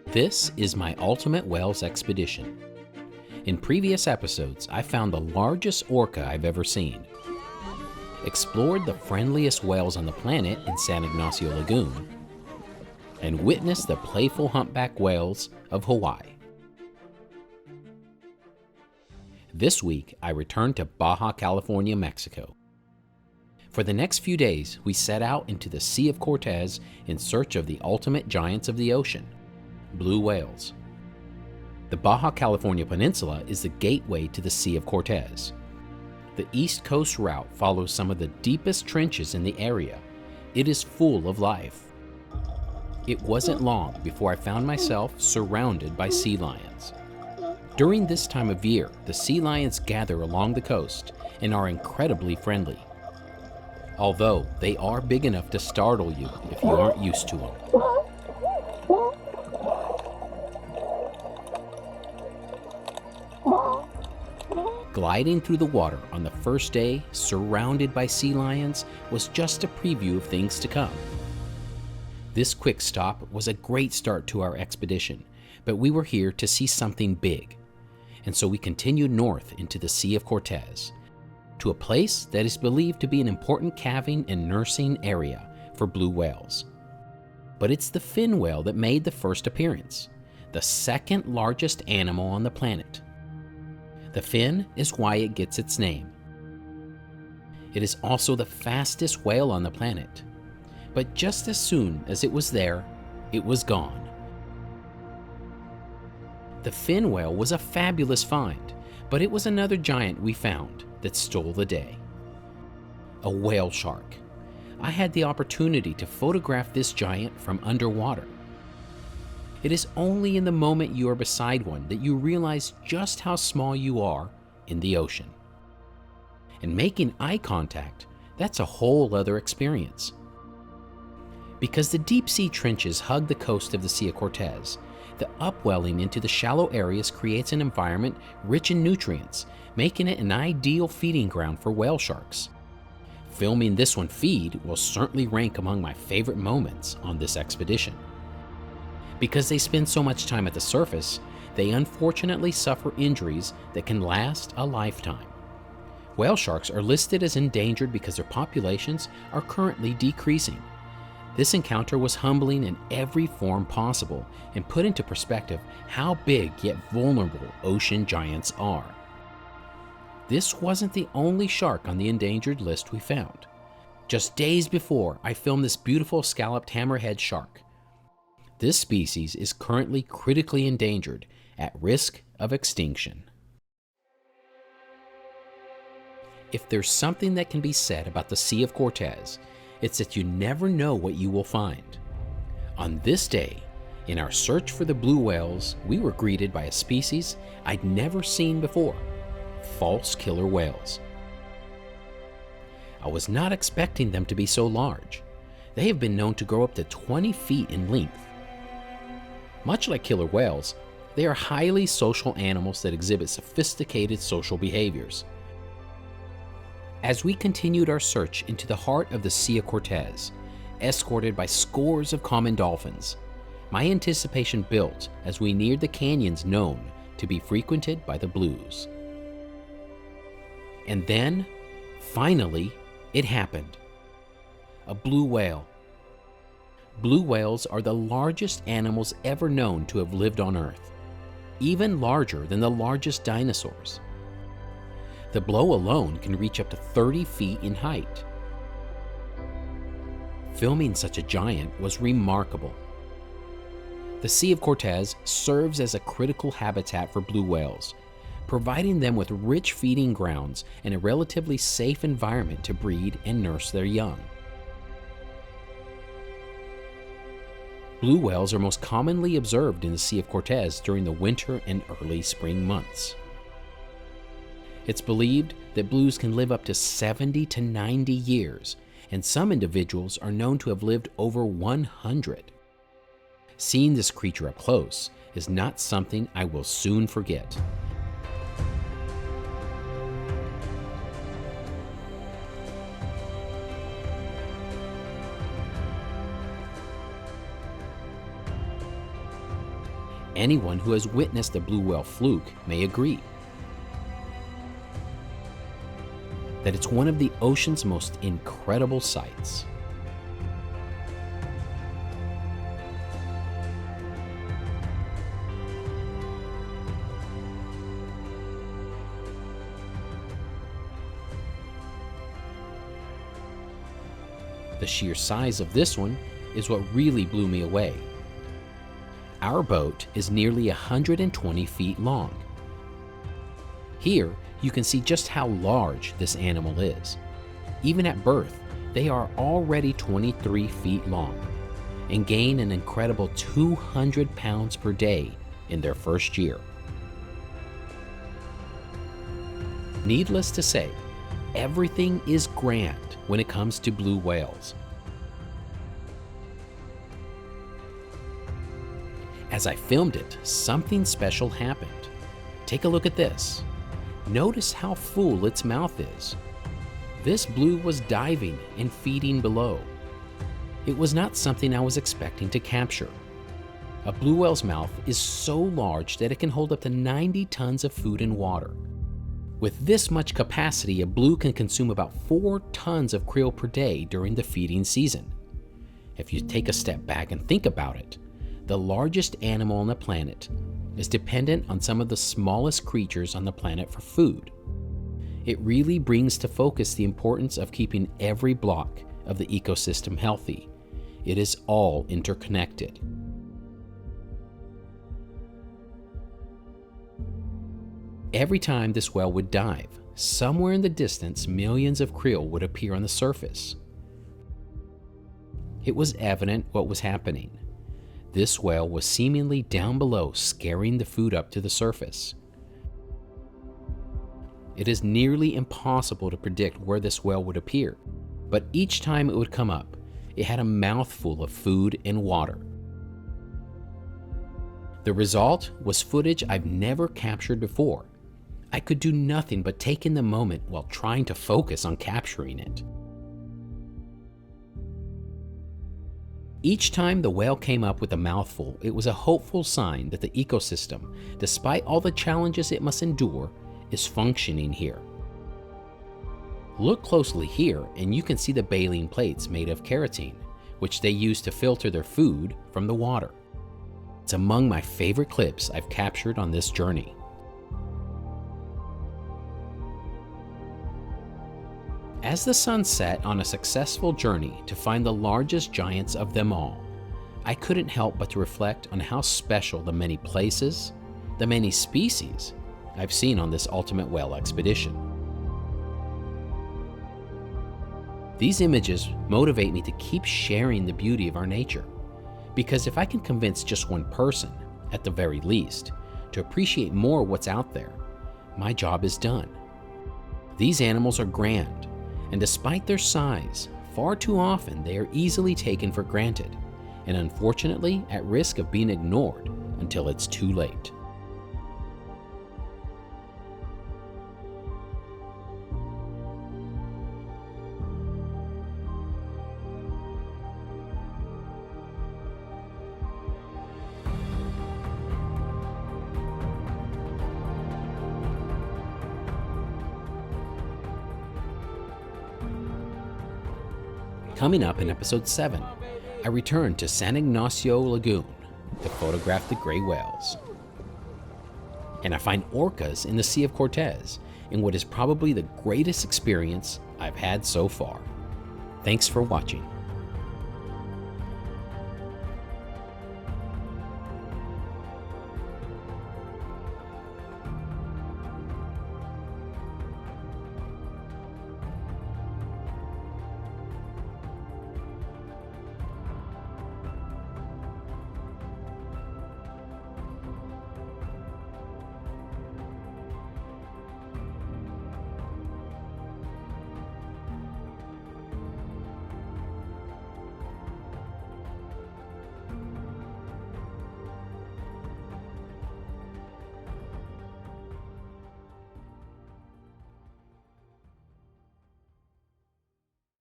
This is my ultimate whales expedition. In previous episodes, I found the largest orca I've ever seen, explored the friendliest whales on the planet in San Ignacio Lagoon, and witnessed the playful humpback whales of Hawaii. This week, I returned to Baja California, Mexico. For the next few days, we set out into the Sea of Cortez in search of the ultimate giants of the ocean, blue whales. The Baja California Peninsula is the gateway to the Sea of Cortez. The East Coast route follows some of the deepest trenches in the area. It is full of life. It wasn't long before I found myself surrounded by sea lions. During this time of year, the sea lions gather along the coast and are incredibly friendly. Although they are big enough to startle you if you aren't used to them. Gliding through the water on the first day, surrounded by sea lions, was just a preview of things to come. This quick stop was a great start to our expedition, but we were here to see something big. And so we continued north into the Sea of Cortez, to a place that is believed to be an important calving and nursing area for blue whales. But it's the fin whale that made the first appearance, the second largest animal on the planet. The fin is why it gets its name. It is also the fastest whale on the planet. But just as soon as it was there, it was gone. The fin whale was a fabulous find, but it was another giant we found that stole the day. A whale shark. I had the opportunity to photograph this giant from underwater. It is only in the moment you are beside one that you realize just how small you are in the ocean. And making eye contact, that's a whole other experience. Because the deep sea trenches hug the coast of the Sea of Cortez, the upwelling into the shallow areas creates an environment rich in nutrients, making it an ideal feeding ground for whale sharks. Filming this one feed will certainly rank among my favorite moments on this expedition. Because they spend so much time at the surface, they unfortunately suffer injuries that can last a lifetime. Whale sharks are listed as endangered because their populations are currently decreasing. This encounter was humbling in every form possible and put into perspective how big yet vulnerable ocean giants are. This wasn't the only shark on the endangered list we found. Just days before, I filmed this beautiful scalloped hammerhead shark. This species is currently critically endangered, at risk of extinction. If there's something that can be said about the Sea of Cortez, it's that you never know what you will find. On this day, in our search for the blue whales, we were greeted by a species I'd never seen before, false killer whales. I was not expecting them to be so large. They have been known to grow up to 20 feet in length. Much like killer whales, they are highly social animals that exhibit sophisticated social behaviors. As we continued our search into the heart of the Sea of Cortez, escorted by scores of common dolphins, my anticipation built as we neared the canyons known to be frequented by the blues. And then, finally, it happened. A blue whale. Blue whales are the largest animals ever known to have lived on Earth, even larger than the largest dinosaurs. The blow alone can reach up to 30 feet in height. Filming such a giant was remarkable. The Sea of Cortez serves as a critical habitat for blue whales, providing them with rich feeding grounds and a relatively safe environment to breed and nurse their young. Blue whales are most commonly observed in the Sea of Cortez during the winter and early spring months. It's believed that blues can live up to 70 to 90 years, and some individuals are known to have lived over 100. Seeing this creature up close is not something I will soon forget. Anyone who has witnessed a blue whale fluke may agree that it's one of the ocean's most incredible sights. The sheer size of this one is what really blew me away. Our boat is nearly 120 feet long. Here, you can see just how large this animal is. Even at birth, they are already 23 feet long and gain an incredible 200 pounds per day in their first year. Needless to say, everything is grand when it comes to blue whales. As I filmed it, something special happened. Take a look at this. Notice how full its mouth is. This blue was diving and feeding below. It was not something I was expecting to capture. A blue whale's mouth is so large that it can hold up to 90 tons of food and water. With this much capacity, a blue can consume about 4 tons of krill per day during the feeding season. If you take a step back and think about it, the largest animal on the planet is dependent on some of the smallest creatures on the planet for food. It really brings to focus the importance of keeping every block of the ecosystem healthy. It is all interconnected. Every time this whale would dive, somewhere in the distance, millions of krill would appear on the surface. It was evident what was happening. This whale was seemingly down below, scaring the food up to the surface. It is nearly impossible to predict where this whale would appear, but each time it would come up, it had a mouthful of food and water. The result was footage I've never captured before. I could do nothing but take in the moment while trying to focus on capturing it. Each time the whale came up with a mouthful, it was a hopeful sign that the ecosystem, despite all the challenges it must endure, is functioning here. Look closely here and you can see the baleen plates made of keratin, which they use to filter their food from the water. It's among my favorite clips I've captured on this journey. As the sun set on a successful journey to find the largest giants of them all, I couldn't help but to reflect on how special the many places, the many species I've seen on this ultimate whale expedition. These images motivate me to keep sharing the beauty of our nature, because if I can convince just one person, at the very least, to appreciate more what's out there, my job is done. These animals are grand, and despite their size, far too often they are easily taken for granted, and unfortunately at risk of being ignored until it's too late. Coming up in episode 7, I return to San Ignacio Lagoon to photograph the gray whales. And I find orcas in the Sea of Cortez in what is probably the greatest experience I've had so far. Thanks for watching.